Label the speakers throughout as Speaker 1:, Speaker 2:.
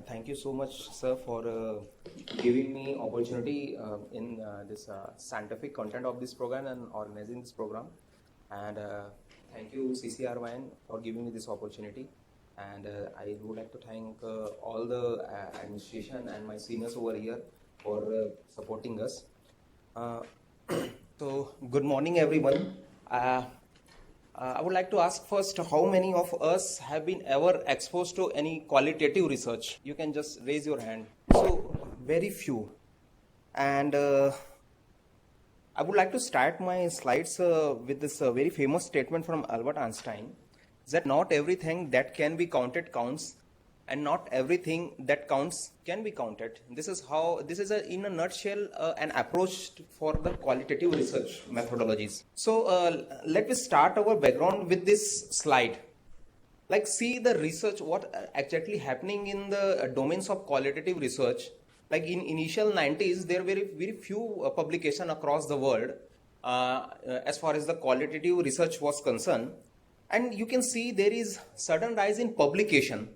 Speaker 1: Thank you so much, sir, for giving me opportunity in this scientific content of this program and organizing this program. And thank you, CCRYN, for giving me this opportunity. And I would like to thank all the administration and my seniors over here for supporting us. So, good morning, everyone. I would like to ask first, how many of us have been ever exposed to any qualitative research? You can just raise your hand. So, very few. And I would like to start my slides with this very famous statement from Albert Einstein, that not everything that can be counted counts, and not everything that counts can be counted. This is in a nutshell an approach for the qualitative research methodologies. So let me start our background with this slide. Like, see the research, what exactly happening in the domains of qualitative research. Like in initial 90s, there were very few publications across the world as far as the qualitative research was concerned. And you can see there is sudden rise in publication,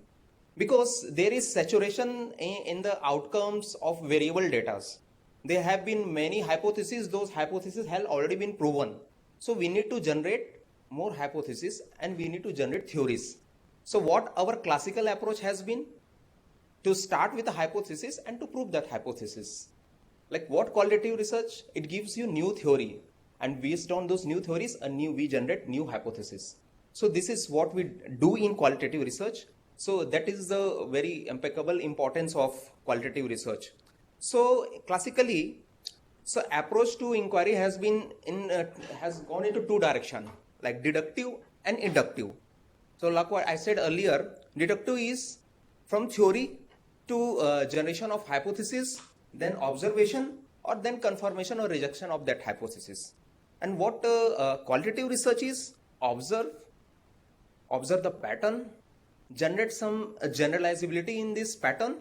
Speaker 1: because there is saturation in the outcomes of variable data. There have been many hypotheses. Those hypotheses have already been proven. So we need to generate more hypotheses and we need to generate theories. So what our classical approach has been? To start with a hypothesis and to prove that hypothesis. Like what qualitative research? It gives you new theory, and based on those new theories, we generate new hypothesis. So this is what we do in qualitative research. So that is the very impeccable importance of qualitative research. So classically, so approach to inquiry has gone into two directions, like deductive and inductive. So like what I said earlier, deductive is from theory to generation of hypothesis, then observation, or then confirmation or rejection of that hypothesis. And what qualitative research is? Observe the pattern, generate some generalizability in this pattern,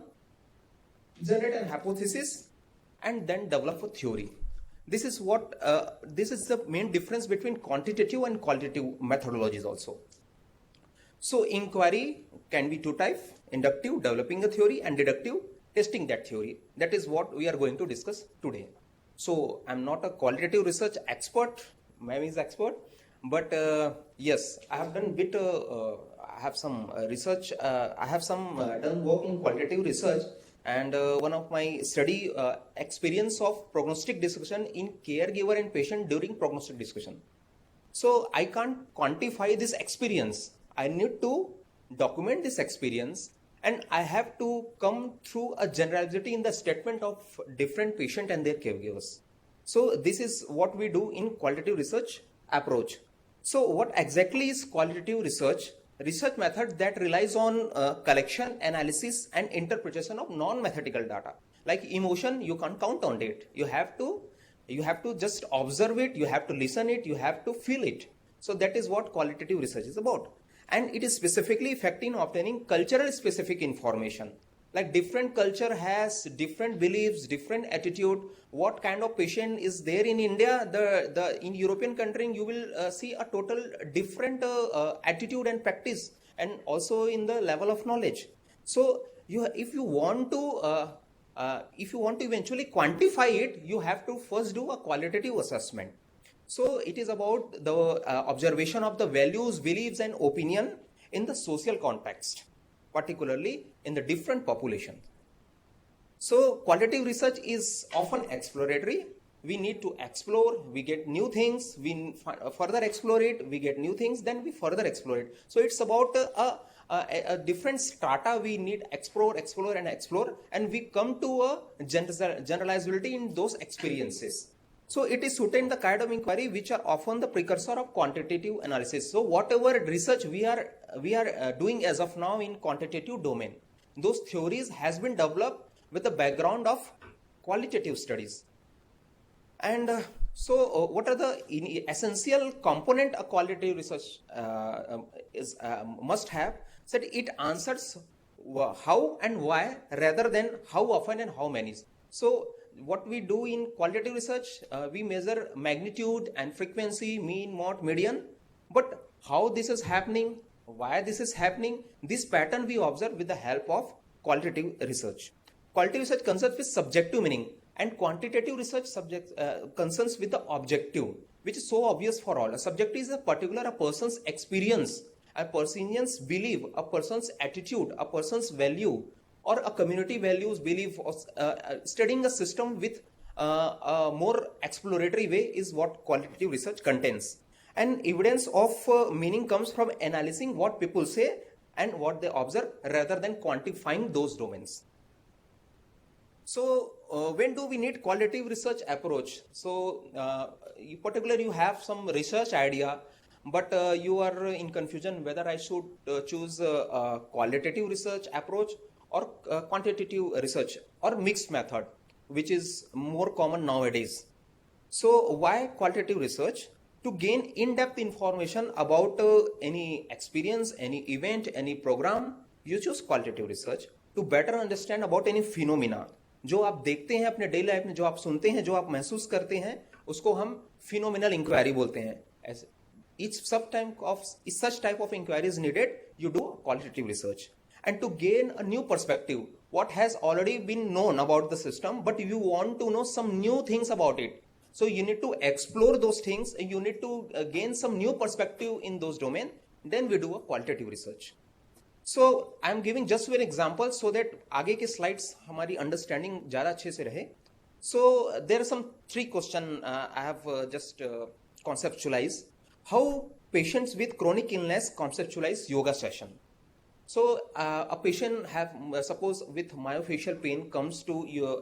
Speaker 1: generate a hypothesis, and then develop a theory. This is the main difference between quantitative and qualitative methodologies also. So inquiry can be two types: inductive, developing a theory, and deductive, testing that theory. That is what we are going to discuss today. So I'm not a qualitative research expert, Ma'am is expert, but yes, I have done I have some research. I have some done work in qualitative research, and one of my study experience of prognostic discussion in caregiver and patient during prognostic discussion. So I can't quantify this experience. I need to document this experience, and I have to come through a generality in the statement of different patient and their caregivers. So this is what we do in qualitative research approach. So what exactly is qualitative research? Research method that relies on collection, analysis, and interpretation of non-mathematical data. Like emotion, you can't count on it. You have to just observe it, you have to listen it, you have to feel it. So that is what qualitative research is about. And it is specifically effective in obtaining cultural specific information. Like different culture has different beliefs, different attitude. What kind of patient is there in India? In European country, you will see a total different attitude and practice, and also in the level of knowledge. So if you want to eventually quantify it, you have to first do a qualitative assessment. So it is about the observation of the values, beliefs, and opinion in the social context, particularly in the different population. So qualitative research is often exploratory. We need to explore, we get new things, we further explore it, we get new things, then we further explore it. So it's about a different strata. We need explore, and we come to a generalizability in those experiences. So it is suited the kind of inquiry which are often the precursor of quantitative analysis. So whatever research we are doing as of now in quantitative domain, those theories has been developed with the background of qualitative studies. And what are the essential component a qualitative research must have? So it answers how and why rather than how often and how many. So what we do in qualitative research, we measure magnitude and frequency, mean, mode, median. But how this is happening, why this is happening, this pattern we observe with the help of qualitative research. Qualitative research concerns with subjective meaning, and quantitative research concerns with the objective, which is so obvious for all. A subject is a person's experience, a person's belief, a person's attitude, a person's value, or a community values belief. Studying a system with a more exploratory way is what qualitative research contains. And evidence of meaning comes from analyzing what people say and what they observe rather than quantifying those domains. So when do we need qualitative research approach? So particularly you have some research idea, but you are in confusion whether I should choose a qualitative research approach or quantitative research or mixed method, which is more common nowadays. So why qualitative research? To gain in-depth information about any experience, any event, any program, you choose qualitative research. To better understand about any phenomena, जो आप देखते हैं अपने daily life में, जो आप सुनते हैं, जो आप महसूस करते हैं, उसको हम फिनोमिनल इंक्वायरी बोलते हैं. ऐसे such type of inquiry is needed, you do qualitative research. And to gain a new perspective, what has already been known about the system, but you want to know some new things about it. So you need to explore those things, you need to gain some new perspective in those domains, then we do a qualitative research. So I am giving just one example so that आगे के slides हमारी understanding ज़्यादा अच्छे से रहे. So there are some 3 questions I have just conceptualized. How patients with chronic illness conceptualize yoga session? So a patient suppose with myofascial pain comes to your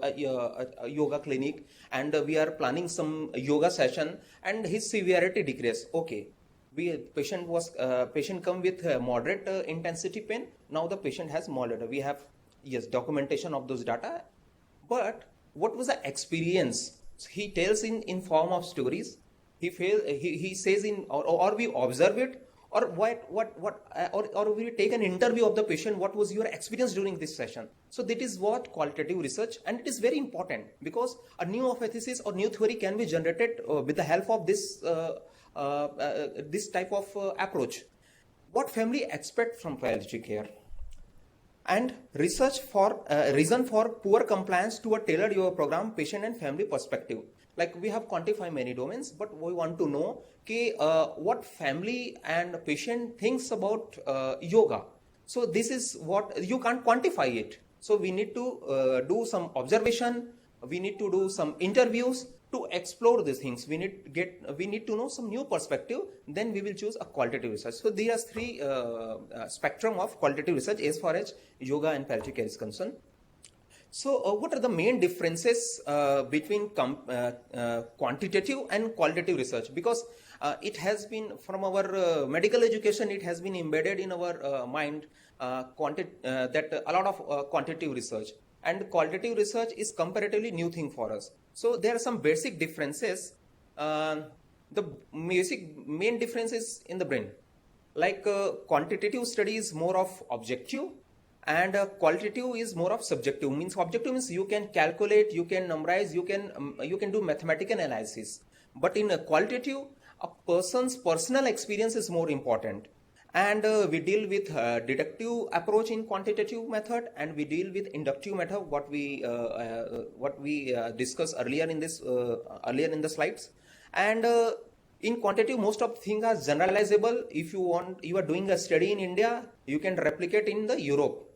Speaker 1: yoga clinic, and we are planning some yoga session, and his severity decrease. Okay. Patient come with moderate intensity pain. Now the patient has moderate. We have documentation of those data. But what was the experience? He tells in form of stories. He says or we observe it, or or we take an interview of the patient. What was your experience during this session? So that is what qualitative research, and it is very important because a new hypothesis or new theory can be generated with the help of this. This type of approach. What family expect from palliative care? And research for reason for poor compliance to a tailored yoga program, patient and family perspective. Like we have quantified many domains, but we want to know what family and patient thinks about yoga. So this is what you can't quantify it. So we need to do some observation. We need to do some interviews to explore these things. We need to know some new perspective. Then we will choose a qualitative research. So there are 3 spectrum of qualitative research as far as yoga and palliative care is concerned. So what are the main differences between quantitative and qualitative research? Because it has been from our medical education, it has been embedded in our mind that a lot of quantitative research. And qualitative research is comparatively new thing for us. So there are some basic differences. The main difference is in the brain. Like quantitative study is more of objective, and qualitative is more of subjective. Means objective means you can calculate, you can numberize, you can do mathematical analysis. But in a qualitative, a person's personal experience is more important. And we deal with deductive approach in quantitative method, and we deal with inductive method, what we discussed earlier in the slides. And in quantitative, most of things are generalizable. If you are doing a study in India, you can replicate in the Europe.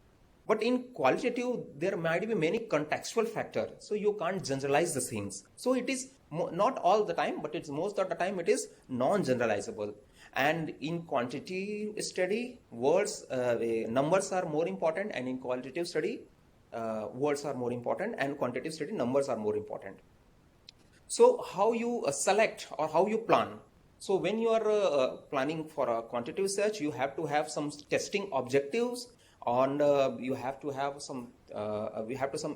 Speaker 1: But in qualitative, there might be many contextual factors, so you can't generalize the things. So it is not all the time, but it's most of the time it is non-generalizable. And in quantitative study, numbers are more important, and in qualitative study, words are more important, and quantitative study, numbers are more important. So how you select or how you plan? So when you are planning for a quantitative research, you have to have some testing objectives, and you have to have some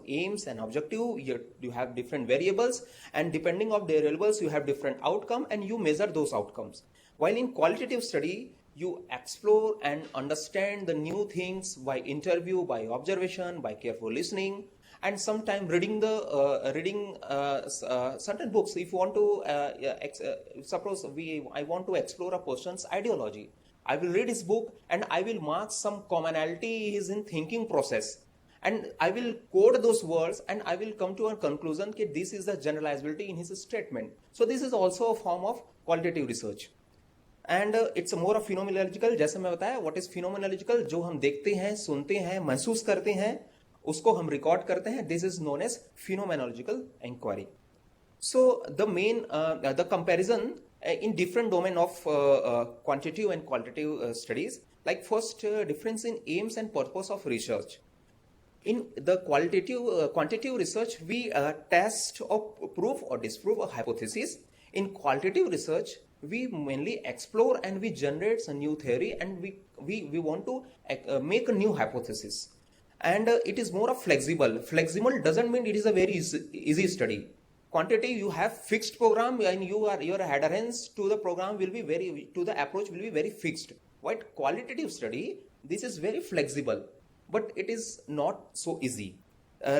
Speaker 1: aims and objective. You have different variables, and depending on the variables, you have different outcome, and you measure those outcomes. While in qualitative study, you explore and understand the new things by interview, by observation, by careful listening, and sometimes reading certain books. If you want to, suppose I want to explore a person's ideology, I will read his book and I will mark some commonality in thinking process. and I will code those words and I will come to a conclusion that this is the generalizability in his statement. So this is also a form of qualitative research. And it's more of phenomenological. जैसे मैं बताया, what is phenomenological? जो हम देखते हैं, सुनते हैं, महसूस करते हैं, उसको हम रिकॉर्ड करते हैं. This is known as phenomenological inquiry. So the main the comparison in different domain of quantitative and qualitative studies, like first difference in aims and purpose of research. In the quantitative research, we test or prove or disprove a hypothesis. In qualitative research, we mainly explore and we generate a new theory, and we want to make a new hypothesis. And it is more of flexible. Flexible doesn't mean it is a very easy study. Quantitative, you have fixed program, and your adherence to the program will be to the approach will be very fixed. What qualitative study, this is very flexible, but it is not so easy.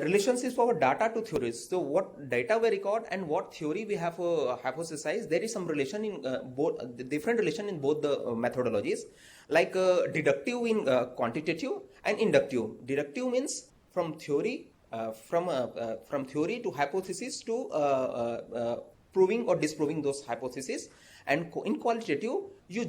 Speaker 1: Relationships of data to theories. So what data we record and what theory we have hypothesized, there is some relation in both, different relation in both the methodologies, like deductive in quantitative and inductive. Deductive means from theory, from theory to hypothesis to proving or disproving those hypotheses. And in qualitative, you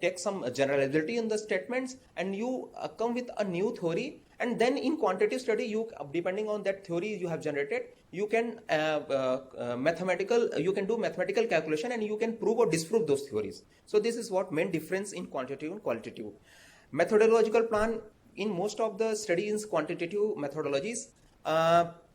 Speaker 1: take some generalizability in the statements, and you come with a new theory. And then in quantitative study, you, depending on that theory you have generated, you can you can do mathematical calculation, and you can prove or disprove those theories. So this is what main difference in quantitative and qualitative. Methodological plan. In most of the studies, quantitative methodologies,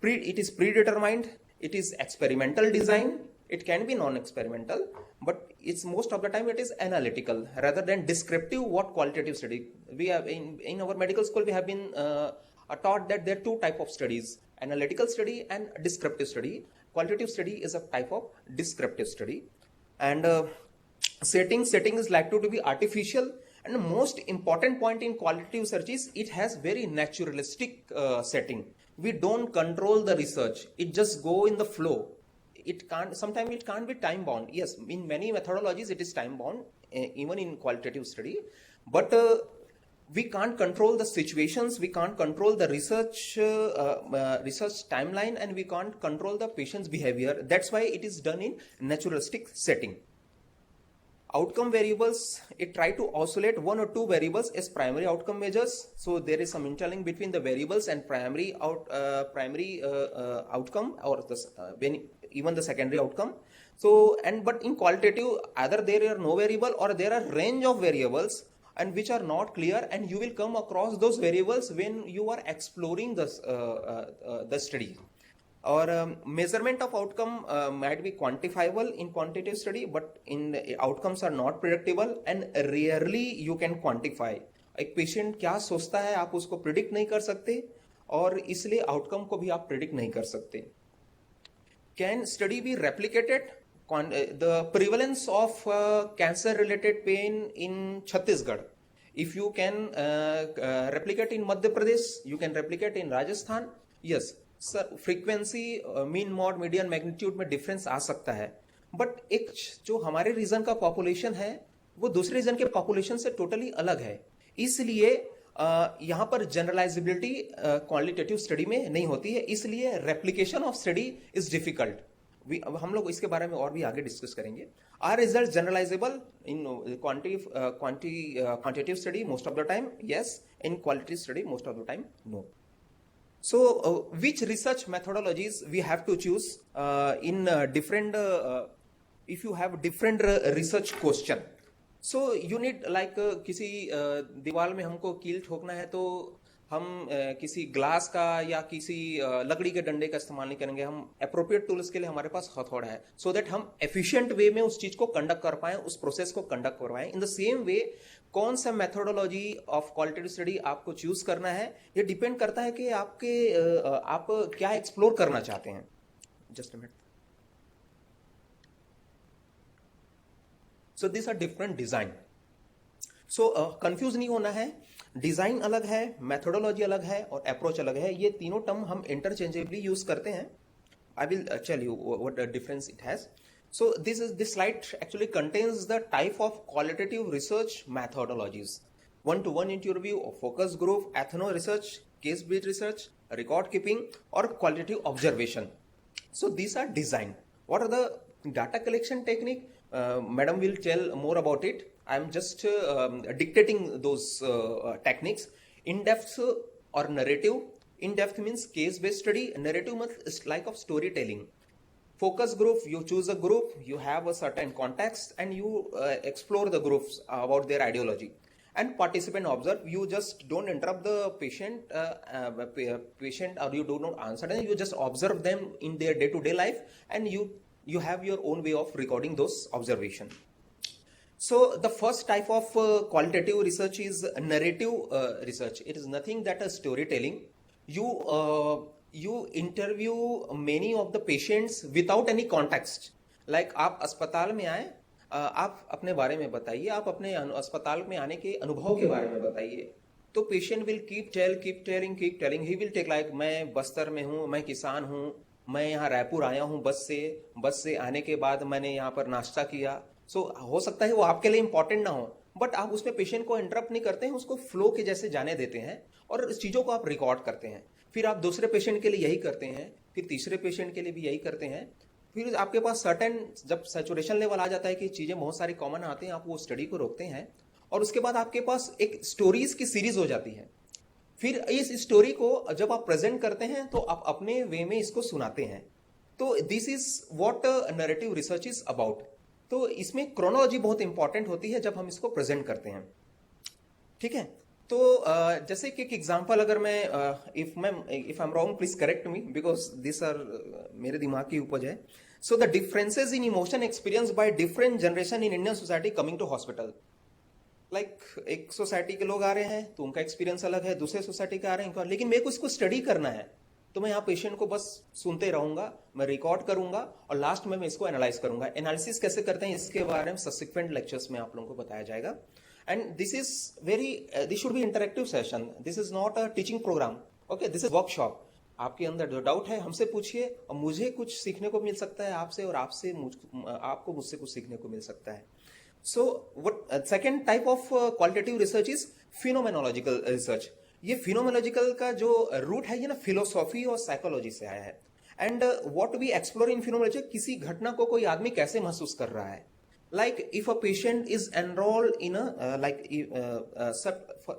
Speaker 1: it is predetermined, it is experimental design, it can be non-experimental, but it's most of the time it is analytical rather than descriptive. What qualitative study? We have in our medical school, we have been taught that there are two types of studies: analytical study and descriptive study. Qualitative study is a type of descriptive study. And setting is likely to be artificial. And the most important point in qualitative research is it has very naturalistic setting. We don't control the research. It just go in the flow. Sometimes it can't be time bound. Yes, in many methodologies it is time bound, even in qualitative study. But we can't control the situations. We can't control the research timeline, and we can't control the patient's behavior. That's why it is done in naturalistic setting. Outcome variables, it try to isolate one or two variables as primary outcome measures. So there is some interlink between the variables and primary outcome, or even the secondary outcome. So but in qualitative, either there are no variable or there are range of variables and which are not clear, and you will come across those variables when you are exploring the study. Or measurement of outcome might be quantifiable in quantitative study, but in outcomes are not predictable, and rarely you can quantify. एक patient क्या सोचता है आप उसको predict नहीं कर सकते, और इसलिए आउटकम को भी आप प्रिडिक्ट नहीं कर सकते. Can study be replicated? The prevalence of cancer related pain in Chhattisgarh, if you can replicate in Madhya Pradesh, you can replicate in Rajasthan. Yes sir, frequency, mean mod, median magnitude में difference आ सकता है, but एक जो हमारे reason का population है वो दूसरे रीजन के पॉपुलेशन से टोटली अलग है. इसलिए यहां पर जनरलाइजेबिलिटी क्वालिटेटिव स्टडी में नहीं होती है, इसलिए replication of study is difficult. हम लोग इसके बारे में और भी आगे डिस्कस करेंगे. Are result generalisable in quantitative study most of the time? Yes. In qualitative study most of the time? No. So which research methodologies we have to choose in different if you have different research question. So you need like किसी दीवार में हमको कील ठोकना है तो हम किसी glass का या किसी लकड़ी के डंडे का इस्तेमाल नहीं करेंगे. हम अप्रोप्रिएट टूल्स के लिए हमारे पास हथौड़ा है, सो दैट हम एफिशिएंट वे में उस चीज को कंडक्ट कर पाए, उस प्रोसेस को कंडक्ट करवाएं. इन द सेम वे कौन सा मेथोडोलॉजी ऑफ क्वालिटेटिव स्टडी आपको चूज करना है, ये डिपेंड करता है कि आप क्या एक्सप्लोर करना चाहते हैं. Just a minute. So this are different design. So confuse नहीं होना है. डिजाइन अलग है, मेथोडोलॉजी अलग है, और अप्रोच अलग है. ये तीनों टर्म हम इंटरचेंजेबली यूज करते हैं. I will tell you what difference it has. So this slide actually contains the type of qualitative research methodologies. one-to-one interview, focus group, ethno research, case based research, record keeping, or qualitative observation. So these are designed. What are the data collection technique? Madam will tell more about it. I'm just dictating those techniques. In-depth or narrative. In-depth means case-based study. Narrative means like of storytelling. Focus group, you choose a group, you have a certain context, and you explore the groups about their ideology. And participant observe, you just don't interrupt the patient, or you do not answer them, you just observe them in their day-to-day life, and you have your own way of recording those observations. So the first type of qualitative research is narrative research. It is nothing that a storytelling. You interview many of the patients without any context. Like आप अस्पताल में आए, आप अपने बारे में बताइए, आप अपने अस्पताल में आने के अनुभव के बारे में बताइए. तो patient will keep telling. He will take like मैं बस्तर में हूँ, मैं किसान हूँ, मैं यहाँ रायपुर आया हूँ बस से आने के बाद मैंने यहाँ पर नाश्ता किया. सो हो सकता है वो आपके लिए इंपॉर्टेंट ना हो, बट आप उसमें पेशेंट को इंटरप्ट नहीं करते हैं, उसको फ्लो के जैसे जाने देते हैं और इस चीजों को आप रिकॉर्ड करते हैं. फिर आप दूसरे पेशेंट के लिए यही करते हैं, फिर तीसरे पेशेंट के लिए भी यही करते हैं. फिर आपके पास सर्टेन जब सैचुरेशन लेवल आ जाता है कि चीजें बहुत सारी कॉमन आती हैं, आप वो स्टडी को रोकते हैं और उसके बाद आपके पास एक स्टोरीज की सीरीज हो जाती है. फिर इस स्टोरी को जब आप प्रेजेंट करते हैं तो आप अपने वे में इसको सुनाते हैं. तो this is what narrative research is about. तो इसमें क्रोनोलॉजी बहुत इंपॉर्टेंट होती है जब हम इसको प्रेजेंट करते हैं. ठीक है. तो जैसे कि एक एग्जांपल अगर मैं if I am wrong please correct me because this are मेरे दिमाग की उपज है. So the differences in emotion experience by different generation in Indian society coming to hospital. Like एक सोसाइटी के लोग आ रहे हैं तो उनका एक्सपीरियंस अलग है, दूसरे सोसाइटी के आ रहे हैं, लेकिन मेरे को इसको स्टडी करना है तो मैं यहाँ पेशेंट को बस सुनते रहूंगा, मैं रिकॉर्ड करूंगा और लास्ट में मैं इसको एनालाइज करूंगा. एनालिसिस कैसे करते हैं इसके बारे में सब्सिक्वेंट लेक्चर्स में आप लोगों को बताया जाएगा. And this should be interactive session. This is not a teaching program. Okay, this is workshop. आपके अंदर जो डाउट है हमसे पूछिए और मुझे कुछ सीखने को मिल सकता है आपसे और आपको मुझसे कुछ सीखने को मिल सकता है. So what second type of qualitative research is phenomenological research. ये फिनोमेनोलॉजिकल का जो रूट है ये ना फिलोसॉफी और साइकोलॉजी से आया है. And what we explore in phenomenology, किसी घटना को कोई आदमी कैसे महसूस कर रहा है. Like if a patient is enrolled in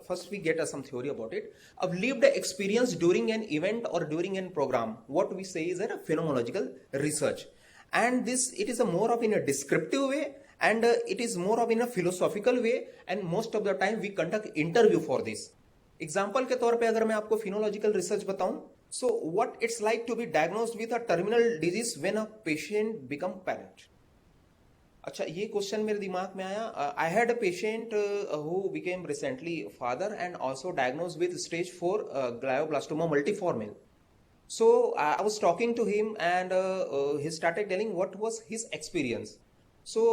Speaker 1: first we get some theory about it. A lived experience during an event or during an program, what we say is a phenomenological research. And it is a more of in a descriptive way and it is more of in a philosophical way, and most of the time we conduct interview for this. Example के तौर पे अगर मैं आपको phenomenological research बताऊं, so what it's like to be diagnosed with a terminal disease when a patient become parent. अच्छा, ये question मेरे दिमाग में आया. I had a patient who became recently father and also diagnosed with stage 4 glioblastoma multiforme. So I was talking to him and he started telling what was his experience. So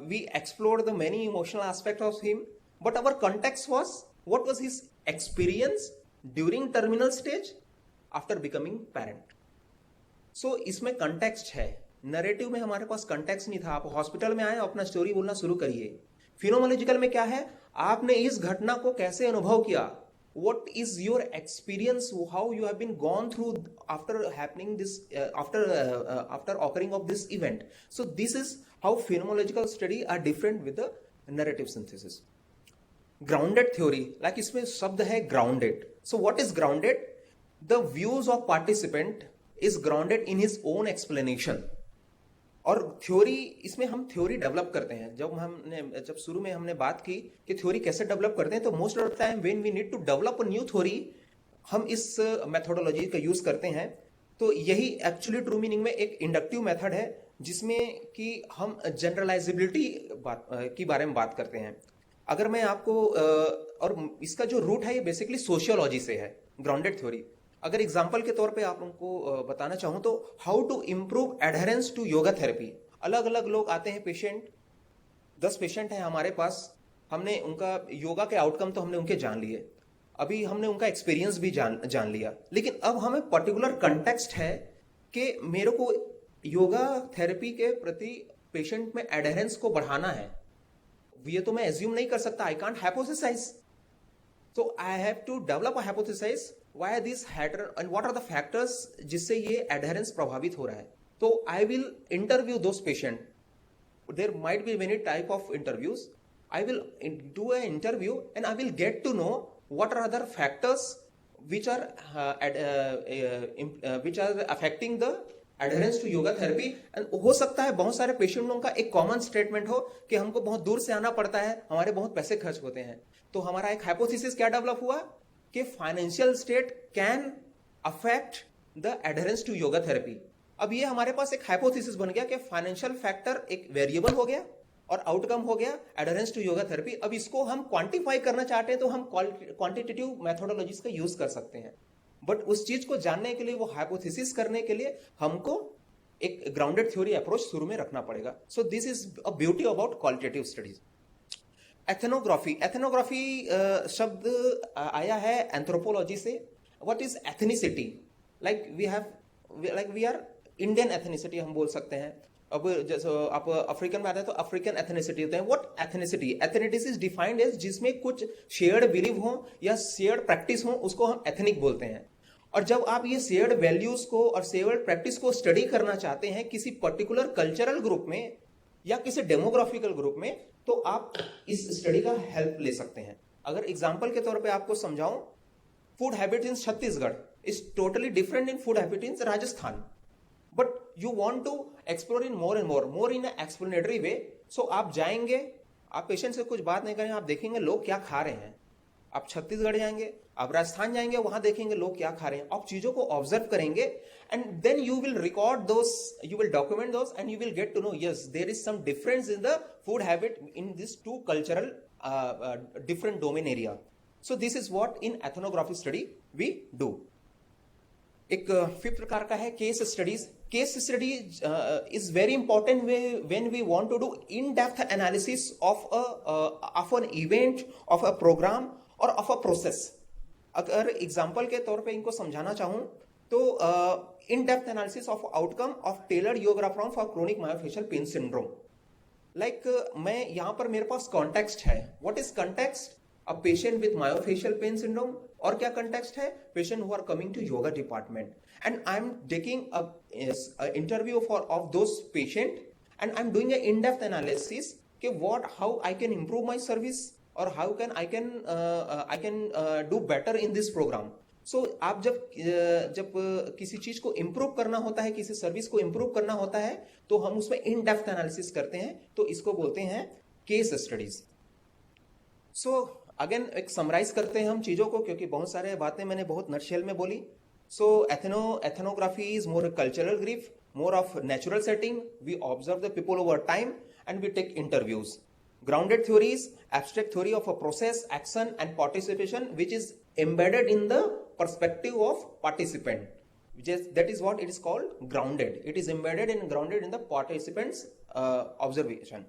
Speaker 1: we explored the many emotional aspect of him, but our context was what was his experience during terminal stage after becoming parent. So इसमें context है. Narrative में हमारे पास context नहीं था. आप hospital में आए, अपना स्टोरी बोलना शुरू करिए. फिनोमेनोलॉजिकल में क्या है, आपने इस घटना को कैसे अनुभव किया, what is your experience, how you have been gone through after happening this after occurring of this event. So this is how phenomenological study are different with the narrative synthesis. Grounded theory, like इसमें शब्द है grounded. So what is grounded? The views of participant is grounded in his own explanation. और theory, इसमें हम theory develop करते हैं. जब शुरू में हमने बात की कि थ्योरी कैसे डेवलप करते हैं, तो most of the time when we need to develop a new theory हम इस मेथोडोलॉजी का यूज करते हैं. तो यही एक्चुअली ट्रू मीनिंग में एक इंडक्टिव मेथड है जिसमें कि हम जनरलाइजेबिलिटी की बारे में बात करते हैं. अगर मैं आपको और इसका जो रूट है ये बेसिकली सोशियोलॉजी से है, ग्राउंडेड थ्योरी. अगर एग्जाम्पल के तौर पे आप लोगों को बताना चाहूं तो how to improve adherence to yoga therapy. अलग अलग लोग आते हैं पेशेंट, 10 पेशेंट हैं हमारे पास. हमने उनका योगा के आउटकम तो हमने उनके जान लिए, अभी हमने उनका एक्सपीरियंस भी जान लिया, लेकिन अब हमें पर्टिकुलर कंटेक्स्ट है कि मेरे को योगा थेरेपी के प्रति पेशेंट में एडहेरेंस को बढ़ाना है. ये तो मैं एज्यूम नहीं कर सकता, I can't hypothesised. So I have to develop a hypothesis why this pattern and what are the factors जिससे ये adherence प्रभावित हो रहा है. तो I will interview those patient. There might be many type of interviews. I will do an interview and I will get to know what are other factors which are affecting the adherence to yoga therapy. And हो सकता है बहुत सारे पेशेंटों का एक common statement हो कि हमको बहुत दूर से आना पड़ता है, हमारे बहुत पैसे खर्च होते हैं. तो हमारा एक हाइपोथेसिस क्या डेवलप हुआ कि financial state can affect the adherence to yoga therapy. अब ये हमारे पास एक हाइपोथेसिस बन गया कि फाइनेंशियल फैक्टर एक वेरिएबल हो गया और आउटकम हो गया एडहेरेंस टू योगा थेरेपी. अब इसको हम क्वांटिफाई करना चाहते हैं तो हम क्वांटिटेटिव मेथोडोलॉजीज का यूज कर सकते हैं. बट उस चीज को जानने के लिए, वो हाइपोथेसिस करने के लिए हमको एक ग्राउंडेड थ्योरी अप्रोच शुरू में रखना पड़ेगा. So this is a beauty about qualitative studies. Ethnography. Ethnography शब्द आया है एंथ्रोपोलॉजी से. What is ethnicity? Like we are Indian ethnicity हम बोल सकते हैं. अब जैसे आप अफ्रीकन में आते हैं तो अफ्रीकन एथनिसिटी होते हैं. What ethnicity? Ethnicity is defined as जिसमें कुछ शेयर्ड बिलीव हो या शेयर्ड प्रैक्टिस हो, उसको हम एथनिक बोलते हैं. और जब आप ये शेयर्ड वैल्यूज को और शेयर्ड प्रैक्टिस को स्टडी करना चाहते हैं किसी पर्टिकुलर कल्चरल ग्रुप में या किसी डेमोग्राफिकल ग्रुप में, तो आप इस स्टडी का हेल्प ले सकते हैं. अगर एग्जांपल के तौर पे आपको समझाऊं, food habit in Chhattisgarh is totally different in food habit in Rajasthan. But you want to explore in more and more in explanatory way. सो आप जाएंगे, आप पेशेंट से कुछ बात नहीं करेंगे, आप देखेंगे लोग क्या खा रहे हैं. आप छत्तीसगढ़ जाएंगे, आप राजस्थान जाएंगे, वहां देखेंगे लोग क्या खा रहे हैं. आप चीजों को ऑब्जर्व करेंगे and then you will record those, you will document those and you will get to know yes there is some difference in the food habit in this two cultural different domain area. So this is what in ethnography study we do. एक fifth प्रकार का है case studies. Case study is very important when we want to do in depth analysis of an event, of a programme और of a process. अगर example के तौर पे इनको समझाना चाहूं तो in depth analysis of outcome of tailored yoga from for chronic myofascial pain syndrome. Like मैं यहां पर मेरे पास कॉन्टेक्स्ट है. What is context? A patient with myofascial pain syndrome. और क्या कॉन्टेक्स्ट है? Patient who are coming to yoga department and I am taking a interview for of those patient and I am doing a in depth analysis कि what, how I can improve my service और how can I can do better in this program. So आप जब किसी चीज को improve करना होता है, किसी सर्विस को इंप्रूव करना होता है, तो हम उसमें इन डेप्थ एनालिसिस करते हैं. तो इसको बोलते हैं केस स्टडीज. सो अगेन एक समराइज करते हैं हम चीजों को, क्योंकि बहुत सारे बातें मैंने बहुत नटशेल में बोली. So ethnography is more cultural grief, more of natural setting. We observe the people over time and we take interviews. Grounded theory is abstract theory of a process, action and participation which is embedded in the perspective of participant. That is what it is called grounded. It is embedded and grounded in the participant's observation.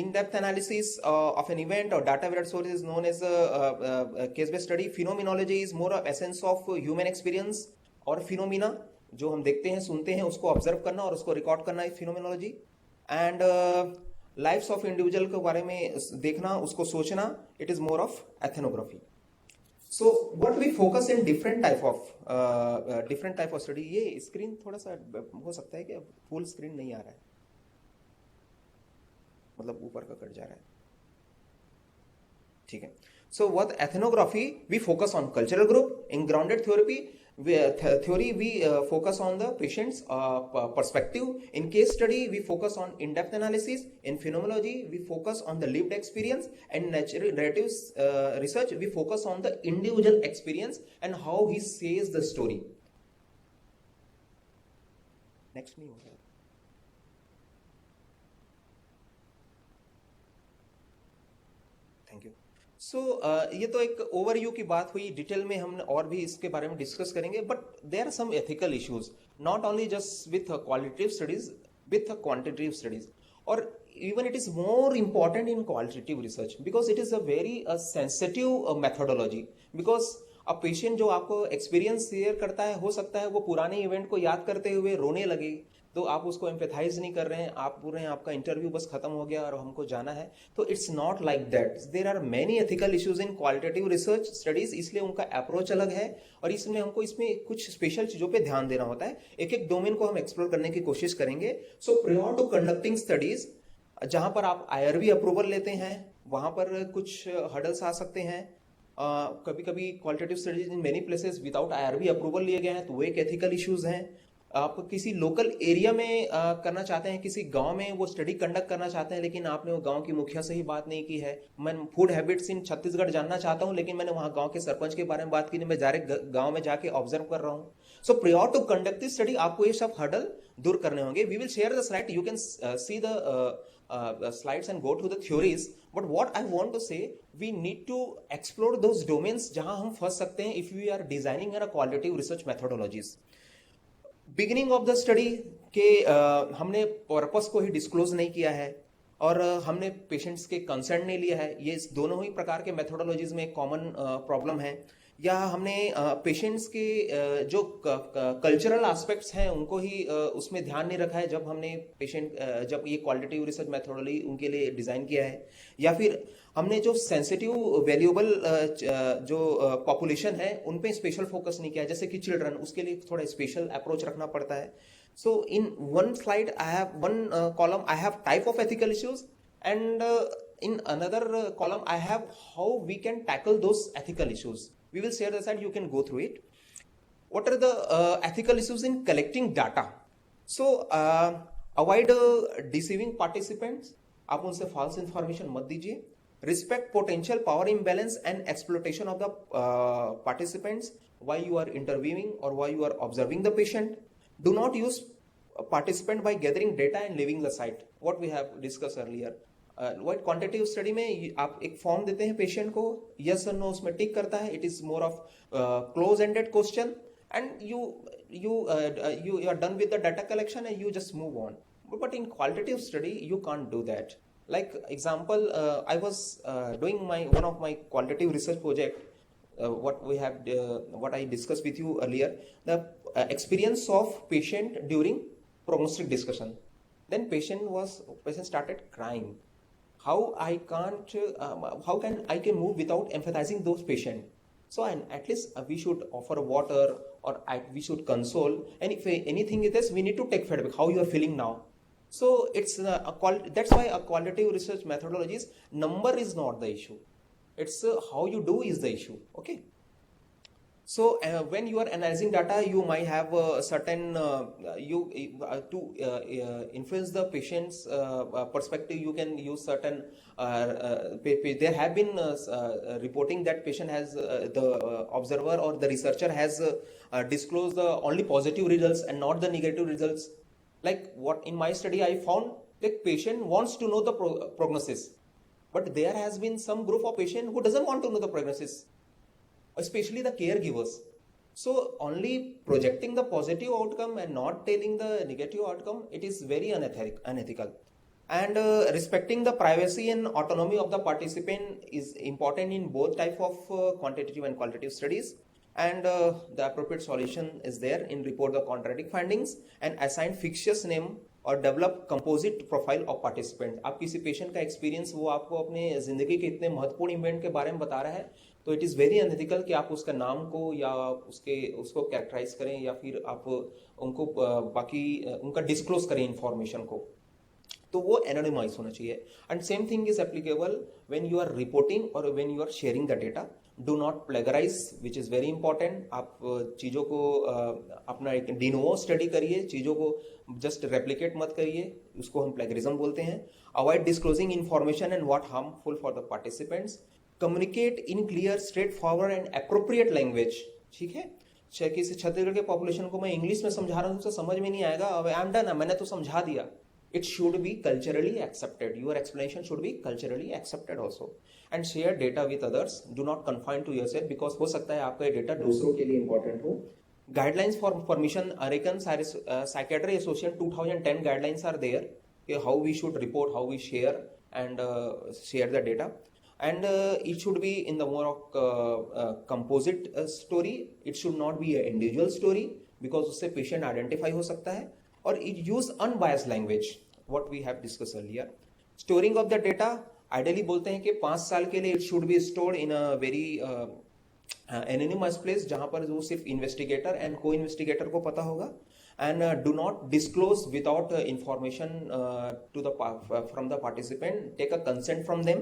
Speaker 1: In-depth analysis of an event or data-related source is known as case-based study. Phenomenology is more of essence of human experience और phenomena जो हम देखते हैं, सुनते हैं, उसको observe करना और उसको रिकॉर्ड करना है phenomenology. And lifes of individual के बारे में देखना, उसको सोचना, it is more of ethnography. So what we focus in different type of study. ये स्क्रीन थोड़ा सा हो सकता है कि फुल स्क्रीन नहीं आ रहा है, मतलब ऊपर का कट जा रहा है. ठीक है. So what ethnography, we focus on cultural group. In grounded theory we focus on the patient's perspective. In case study we focus on in-depth analysis. In phenomenology we focus on the lived experience. And narrative research we focus on the individual experience and how he says the story. Next नहीं हो रहा. Thank you. सो ये तो एक overview की बात हुई. Detail में हम और भी इसके बारे में डिस्कस करेंगे. But there are some ethical issues, not only just with qualitative studies, with quantitative studies. और even it is more important in qualitative research because it is a very sensitive methodology. Because a patient जो आपको experience share करता है, हो सकता है वो पुराने इवेंट को याद करते हुए रोने लगे, तो आप उसको एम्पैथाइज नहीं कर रहे हैं, आप बोल रहे हैं आपका इंटरव्यू बस खत्म हो गया और हमको जाना है। तो it's not like that. There are many ethical issues in qualitative research studies, इसलिए उनका अप्रोच अलग है और इसमें हमको इसमें कुछ स्पेशल चीजों पे ध्यान देना होता है। एक एक डोमेन को हम एक्सप्लोर करने की कोशिश करेंगे। सो प्रियर टू कंडक्टिंग स्टडीज, जहां पर आप आईआरबी अप्रूवल लेते हैं, वहां पर कुछ हर्डल्स आ सकते हैं। कभी कभी qualitative studies in many places without IRB approval लिए गए हैं, तो वो एक एथिकल इश्यूज हैं। आप किसी लोकल एरिया में करना चाहते हैं, किसी गांव में वो स्टडी कंडक्ट करना चाहते हैं, लेकिन आपने वो गांव की मुखिया से ही बात नहीं की है। मैं फूड हैबिट्स इन छत्तीसगढ़ जानना चाहता हूं, लेकिन मैंने वहां गांव के सरपंच के बारे में बात की नहीं, मैं डायरेक्ट गांव में जाके ऑब्जर्व कर रहा हूं। So prior to conduct this study आपको ये सब हर्डल दूर करने होंगे। We will share the slide, you can see the slides and go to the theories, but what I want to say, we need to explore those domains जहां हम फंस सकते हैं if we are designing a qualitative research methodologies. Beginning of the study के हमने purpose को ही disclose नहीं किया है और हमने पेशेंट्स के कंसर्न नहीं लिया है। ये दोनों ही प्रकार के मेथोडोलॉजीज में एक कॉमन प्रॉब्लम है। या हमने पेशेंट्स के जो कल्चरल एस्पेक्ट्स हैं उनको ही उसमें ध्यान नहीं रखा है जब हमने जब ये क्वालिटेटिव रिसर्च मेथोडोलॉजी उनके लिए डिजाइन किया है। या फिर हमने जो सेंसिटिव वैल्यूएबल जो पॉपुलेशन है उन पे स्पेशल फोकस नहीं किया, जैसे कि चिल्ड्रन, उसके लिए थोड़ा स्पेशल अप्रोच रखना पड़ता है। So in one slide I have one column I have type of ethical issues and in another column I have how we can tackle those ethical issues. We will share the slide, you can go through it. What are the ethical issues in collecting data? So avoid deceiving participants, आप उनसे false information मत दीजिए। Respect potential power imbalance and exploitation of the participants while you are interviewing or while you are observing the patient. Do not use participant by gathering data and leaving the site, what we have discussed earlier. White quantitative study में आप एक form देते हैं patient को, yes और no उसमें टिक करता है, it is more of close ended question and you are done with the data collection and you just move on. But in qualitative study you can't do that. Like example, I was doing one of my qualitative research project, what I discussed with you earlier, the experience of patient during prognostic discussion. Then patient started crying. How can I move without empathizing those patients? So at least we should offer water or we should console, and if anything is this, we need to take feedback how you are feeling now. So it's that's why a qualitative research methodologies, number is not the issue, it's how you do is the issue. Okay. So when you are analyzing data, you might have certain to influence the patient's perspective. You can use certain. There have been reporting that patient has the observer or the researcher has disclosed the only positive results and not the negative results. Like what in my study I found, the patient wants to know the prognosis, but there has been some group of patient who doesn't want to know the prognosis, especially the caregivers. So only projecting the positive outcome and not telling the negative outcome, it is very unethical. And respecting the privacy and autonomy of the participant is important in both type of quantitative and qualitative studies. And the appropriate solution is there in report the contradicting findings and assign fictitious name और develop composite profile of participant. आप किसी patient का experience वो आपको अपने जिंदगी के इतने महत्वपूर्ण इवेंट के बारे में बता रहा है, तो इट इज वेरी अनएथिकल कि आप उसका नाम को या उसको कैरेक्टराइज करें या फिर आप उनको बाकी उनका डिस्क्लोज करें इंफॉर्मेशन को, तो वो एनोनिमाइज होना चाहिए। And same thing is applicable when you are reporting और when you are sharing the data. Do not plagiarize, which is very important. आप चीजों को अपना एक डिनोवो स्टडी करिए, चीजों को जस्ट रेप्लिकेट मत करिए, उसको हम प्लेगरिज्म बोलते हैं। Avoid disclosing information and what harmful for the participants. Communicate in clear, straight forward and appropriate language. ठीक है, किसी छत्तीसगढ़ के पॉपुलेशन को मैं इंग्लिश में समझा रहा हूँ, उसे समझ में नहीं आएगा, अब आई एम डन, मैंने तो समझा दिया। It should be culturally accepted. Your explanation should be culturally accepted also. And share data with others. Do not confine to yourself, because हो सकता है आपका डेटा दूसरों के लिए important हो। Guidelines for permission. American Psychiatry Association 2010 guidelines are there. How we should report, how we share and share the data. And it should be in the more of composite story. It should not be an individual story, because उससे patient identify हो सकता है। or use unbiased language, what we have discussed earlier. Storing of the data, ideally बोलते हैं कि 5 साल के लिए it should be stored in a very anonymous place, जहां पर वो सिर्फ इन्वेस्टिगेटर एंड को इन्वेस्टिगेटर को पता होगा. And do not disclose without information to the from the participant. Take a consent from them.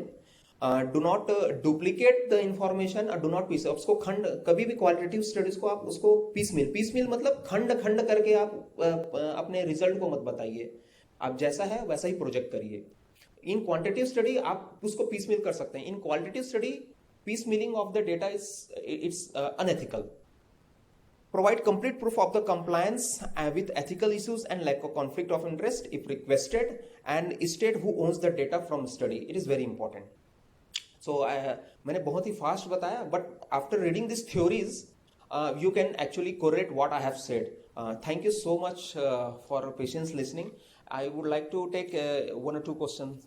Speaker 1: Do not duplicate the information. Do not piece. उसको खंड, कभी भी क्वालिटेटिव स्टडीज को आप उसको पीस मिल मतलब खंड खंड करके आप अपने रिजल्ट को मत बताइए. आप जैसा है वैसा ही प्रोजेक्ट करिए. इन क्वांटिटेटिव स्टडी आप उसको पीस मिल कर सकते हैं. In qualitative study piece milling of the data it's unethical. Provide complete proof of the compliance with ethical issues and lack of conflict of interest if requested, and state who owns the data from study. It is very important. So मैंने बहुत ही fast बताया, but after reading these theories, you can actually correlate what I have said. Thank you so much for patience listening. I would like to take 1 or 2 questions.